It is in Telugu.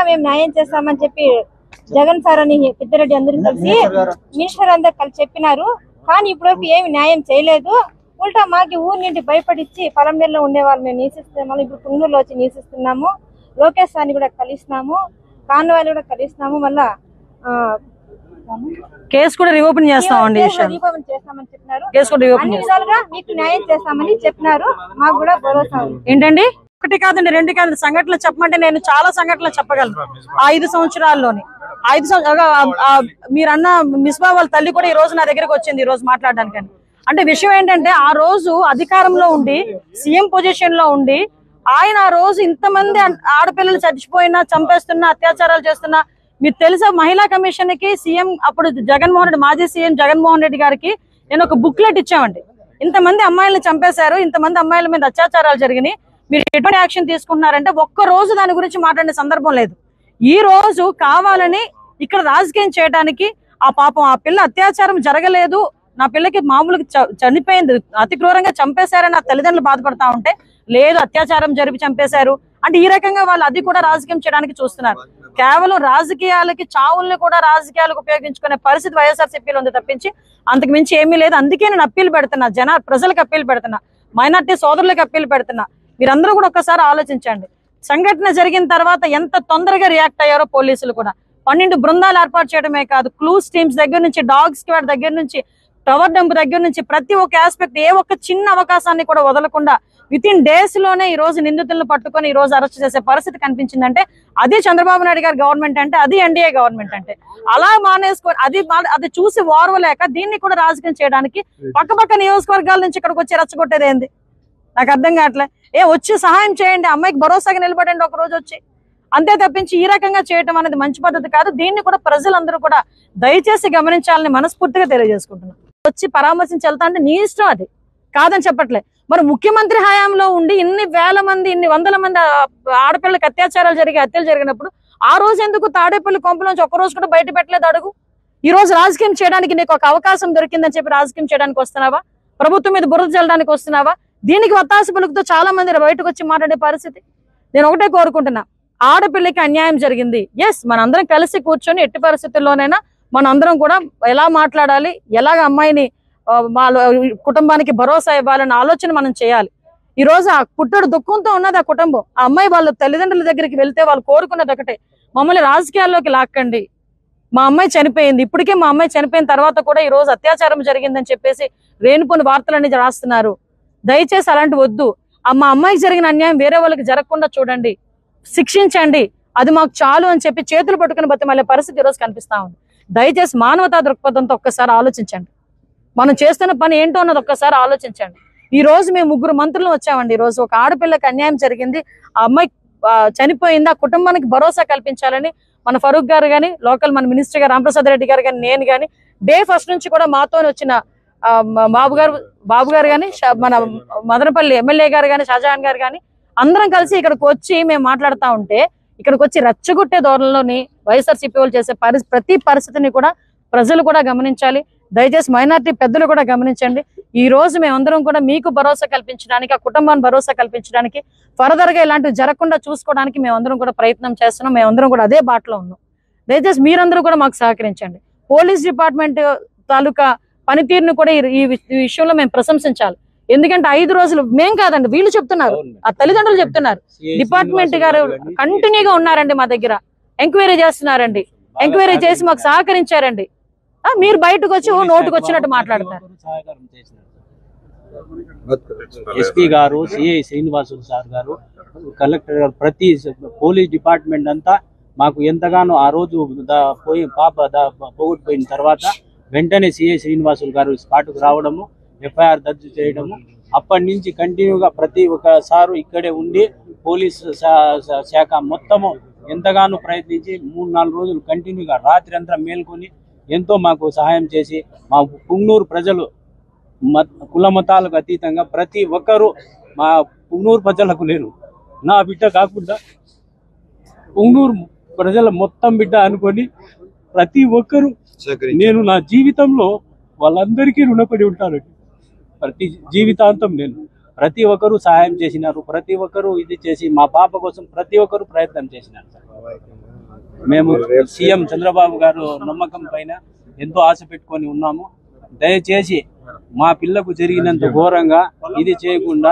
మేము న్యాయం చేస్తామని చెప్పి జగన్ సార్ అని పెద్దిరెడ్డి అందరూ కలిసి మినిస్టర్ అందరు కలిసి చెప్పినారు. కానీ ఇప్పటివరకు ఏమి న్యాయం చేయలేదు. ఉల్టా మాకి ఊరి నుండి భయపడిచ్చి పొలంనేరులో ఉండేవాళ్ళు మేము నివసిస్తున్నాము. ఇప్పుడు పుంగనూరులో వచ్చి నివసిస్తున్నాము. లోకేష్ సార్ని కూడా కలిసినాము, కాన్వాయిలు కూడా కలిసినాము. మళ్ళా కేసు కూడా రీఓపెన్ చేస్తామండి, చేస్తామని చెప్పినారు. అన్ని విధాలుగా మీకు న్యాయం చేస్తామని చెప్పినారు. మాకు కూడా భరోసా ఉంది. ఏంటండి, ఒకటి కాదండి, రెండు కాదండి, సంఘటనలు చెప్పమంటే నేను చాలా సంఘటనలు చెప్పగలను. 5 సంవత్సరాల్లోని 5 మీరన్న మిస్బా వాళ్ళ తల్లి కూడా ఈ రోజు నా దగ్గరకు వచ్చింది ఈ రోజు మాట్లాడడానికి. అంటే విషయం ఏంటంటే, ఆ రోజు అధికారంలో ఉండి సీఎం పొజిషన్ లో ఉండి ఆయన ఆ రోజు ఇంతమంది ఆడపిల్లలు చచ్చిపోయినా, చంపేస్తున్నా, అత్యాచారాలు చేస్తున్నా, మీరు తెలుసా మహిళా కమిషన్ కి సీఎం అప్పుడు జగన్మోహన్ రెడ్డి, మాజీ సీఎం జగన్మోహన్ రెడ్డి గారికి నేను ఒక బుక్లెట్ ఇచ్చామండి. ఇంతమంది అమ్మాయిలను చంపేశారు, ఇంతమంది అమ్మాయిల మీద అత్యాచారాలు జరిగినాయి, మీరు ఎటువంటి యాక్షన్ తీసుకుంటున్నారంటే ఒక్క రోజు దాని గురించి మాట్లాడే సందర్భం లేదు. ఈ రోజు కావాలని ఇక్కడ రాజకీయం చేయడానికి, ఆ పాపం ఆ పిల్ల అత్యాచారం జరగలేదు, నా పిల్లకి మామూలుగా చనిపోయింది, అతి క్రూరంగా చంపేశారని నా తల్లిదండ్రులు బాధపడతా ఉంటే, లేదు అత్యాచారం జరిపి చంపేశారు అంటే ఈ రకంగా వాళ్ళు అది కూడా రాజకీయం చేయడానికి చూస్తున్నారు. కేవలం రాజకీయాలకి, చావుల్ని కూడా రాజకీయాలకు ఉపయోగించుకునే పరిస్థితి వైఎస్ఆర్సీపీలో ఉంది తప్పించి అంతకు మించి ఏమీ లేదు. అందుకే నేను అప్పీల్ పెడుతున్నా, ప్రజలకు అప్పీల్ పెడుతున్నా, మైనార్టీ సోదరులకు అప్పీల్ పెడుతున్నా. మీరందరూ కూడా ఒక్కసారి ఆలోచించండి. సంఘటన జరిగిన తర్వాత ఎంత తొందరగా రియాక్ట్ అయ్యారో పోలీసులు కూడా. 12 బృందాలు ఏర్పాటు చేయడమే కాదు, క్లూస్ టీమ్స్ దగ్గర నుంచి, డాగ్ స్క్వాడ్ దగ్గర నుంచి, టవర్ డంప్ దగ్గర నుంచి ప్రతి ఒక్క ఆస్పెక్ట్, ఏ ఒక్క చిన్న అవకాశాన్ని కూడా వదలకుండా వితిన్ డేస్ లోనే ఈ రోజు నిందితులను పట్టుకొని ఈ రోజు అరెస్ట్ చేసే పరిస్థితి కనిపించిందంటే అది చంద్రబాబు నాయుడు గారి గవర్నమెంట్ అంటే, అది ఎన్డీఏ గవర్నమెంట్ అంటే. అలా మానేసుకొని అది చూసి ఓర్వలేక దీన్ని కూడా రాజకీయం చేయడానికి పక్కపక్క నియోజకవర్గాల నుంచి ఇక్కడికి వచ్చి రెచ్చగొట్టేది ఏంది నాకు అర్థం కావట్లే. వచ్చి సహాయం చేయండి, అమ్మాయికి భరోసాగా నిలబడండి ఒక రోజు వచ్చి, అంతే తప్పించి ఈ రకంగా చేయటం అనేది మంచి పద్ధతి కాదు. దీన్ని కూడా ప్రజలందరూ కూడా దయచేసి గమనించాలని మనస్ఫూర్తిగా తెలియజేసుకుంటున్నాను. వచ్చి పరామర్శించి వెళ్తా అంటే నీ ఇష్టం, అది కాదని చెప్పట్లే. మరి ముఖ్యమంత్రి హయాంలో ఉండి ఇన్ని వేల మంది, ఇన్ని వందల మంది ఆడపిల్లలకు అత్యాచారాలు జరిగి, హత్యలు జరిగినప్పుడు ఆ రోజు ఎందుకు తాడేపల్లి కొంపలోంచి ఒక్క రోజు కూడా బయట పెట్టలేదు అడుగు? ఈ రోజు రాజకీయం చేయడానికి నీకు ఒక అవకాశం దొరికిందని చెప్పి రాజకీయం చేయడానికి వస్తున్నావా? ప్రభుత్వం మీద బురద చల్లడానికి వస్తున్నావా? దీనికి వత్తాసు పలుకుతో చాలా మంది బయటకు వచ్చి మాట్లాడే పరిస్థితి. నేను ఒకటే కోరుకుంటున్నా, ఆడపిల్లకి అన్యాయం జరిగింది, ఎస్ మనందరం కలిసి కూర్చొని ఎట్టి పరిస్థితుల్లోనైనా మనందరం కూడా ఎలా మాట్లాడాలి, ఎలాగ అమ్మాయిని కుటుంబానికి భరోసా ఇవ్వాలన్న ఆలోచన మనం చేయాలి. ఈ రోజు ఆ పుట్టడు దుఃఖంతో ఉన్నది ఆ కుటుంబం. ఆ అమ్మాయి వాళ్ళ తల్లిదండ్రుల దగ్గరికి వెళ్తే వాళ్ళు కోరుకున్నది ఒకటే, మమ్మల్ని రాజకీయాల్లోకి లాక్కండి, మా అమ్మాయి చనిపోయింది, ఇప్పటికే మా అమ్మాయి చనిపోయిన తర్వాత కూడా ఈ రోజు అత్యాచారం జరిగిందని చెప్పేసి రేణుపోని వార్తలన్నీ రాస్తున్నారు. దయచేసి అలాంటి వద్దు. మా అమ్మాయికి జరిగిన అన్యాయం వేరే వాళ్ళకి జరగకుండా చూడండి, శిక్షించండి, అది మాకు చాలు అని చెప్పి చేతులు పట్టుకుని బతిమలే పరిస్థితి ఈరోజు కనిపిస్తా ఉంది. దయచేసి మానవతా దృక్పథంతో ఒక్కసారి ఆలోచించండి, మనం చేస్తున్న పని ఏంటో అన్నది ఒక్కసారి ఆలోచించండి. ఈ రోజు మేము 3 మంత్రులు వచ్చామండి. ఈ రోజు ఒక ఆడపిల్లకి అన్యాయం జరిగింది, ఆ అమ్మాయి చనిపోయింది, ఆ కుటుంబానికి భరోసా కల్పించాలని మన ఫరూక్ గారు కానీ, లోకల్ మన మినిస్టర్ గారు రామప్రసాద్ రెడ్డి గారు కానీ, నేను కానీ డే ఫస్ట్ నుంచి కూడా మాతో వచ్చిన బాబు గారు కానీ, మన మదనపల్లి ఎమ్మెల్యే గారు కానీ, షాజహాన్ గారు కానీ అందరం కలిసి ఇక్కడికి వచ్చి మేము మాట్లాడుతూ ఉంటే, ఇక్కడికి వచ్చి రెచ్చగొట్టే ధోరణిలోని వైఎస్ఆర్సీపీ వాళ్ళు చేసే ప్రతి పరిస్థితిని కూడా ప్రజలు కూడా గమనించాలి. దయచేసి మైనార్టీ పెద్దలు కూడా గమనించండి. ఈ రోజు మేమందరం కూడా మీకు భరోసా కల్పించడానికి, ఆ కుటుంబాన్ని భరోసా కల్పించడానికి, ఫర్దర్ గా ఇలాంటివి జరగకుండా చూసుకోవడానికి మేమందరం కూడా ప్రయత్నం చేస్తున్నాం. మేమందరం కూడా అదే బాటలో ఉన్నాం. దయచేసి మీరందరూ కూడా మాకు సహకరించండి. పోలీస్ డిపార్ట్మెంట్ తాలూకా పనితీరును కూడా ఈ విషయంలో మేము ప్రశంసించాలి. ఎందుకంటే 5 రోజులు మేం కాదండి, వీళ్ళు చెప్తున్నారు, ఆ తల్లిదండ్రులు చెప్తున్నారు, డిపార్ట్మెంట్ గారు కంటిన్యూగా ఉన్నారండి, మా దగ్గర ఎంక్వైరీ చేస్తున్నారండి, ఎంక్వైరీ చేసి మాకు సహకరించారండి. మీరు బయటకు వచ్చి నోటుకు వచ్చినట్టు మాట్లాడతారు. ఎస్పీ గారు, సిఐ శ్రీనివాసులు సార్ గారు, కలెక్టర్ గారు, ప్రతి పోలీస్ డిపార్ట్మెంట్ అంతా మాకు ఎంతగానో ఆ రోజు పోగొట్టుపోయిన తర్వాత వెంటనే సిఐ శ్రీనివాసులు గారు స్పాట్కు రావడము, ఎఫ్ఐఆర్ దర్జు చేయడము, అప్పటి నుంచి కంటిన్యూగా ప్రతి ఒక్కసారి ఇక్కడే ఉండి పోలీస్ శాఖ మొత్తము ఎంతగానో ప్రయత్నించి 3-4 రోజులు కంటిన్యూగా రాత్రి అంతా మేల్కొని ఎంతో మాకు సహాయం చేసి, మా పుంగనూరు ప్రజలు కుల మతాలకు అతీతంగా ప్రతి ఒక్కరూ, మా పుంగనూరు ప్రజలకు నేను నా బిడ్డ కాకుండా పుంగనూరు ప్రజల మొత్తం బిడ్డ అనుకొని ప్రతి ఒక్కరూ, నేను నా జీవితంలో వాళ్ళందరికీ రుణపడి ఉంటానండి. ప్రతి జీవితాంతం నేను ప్రతి ఒక్కరూ సహాయం చేసినారు, ప్రతి ఒక్కరూ ఇది చేసి మా పాప కోసం ప్రతి ఒక్కరూ ప్రయత్నం చేసినారు సార్. మేము సీఎం చంద్రబాబు గారు నమ్మకం పైన ఎంతో ఆశ పెట్టుకొని ఉన్నాము. దయచేసి మా పిల్లకు జరిగినంత ఘోరంగా ఇది చేయకుండా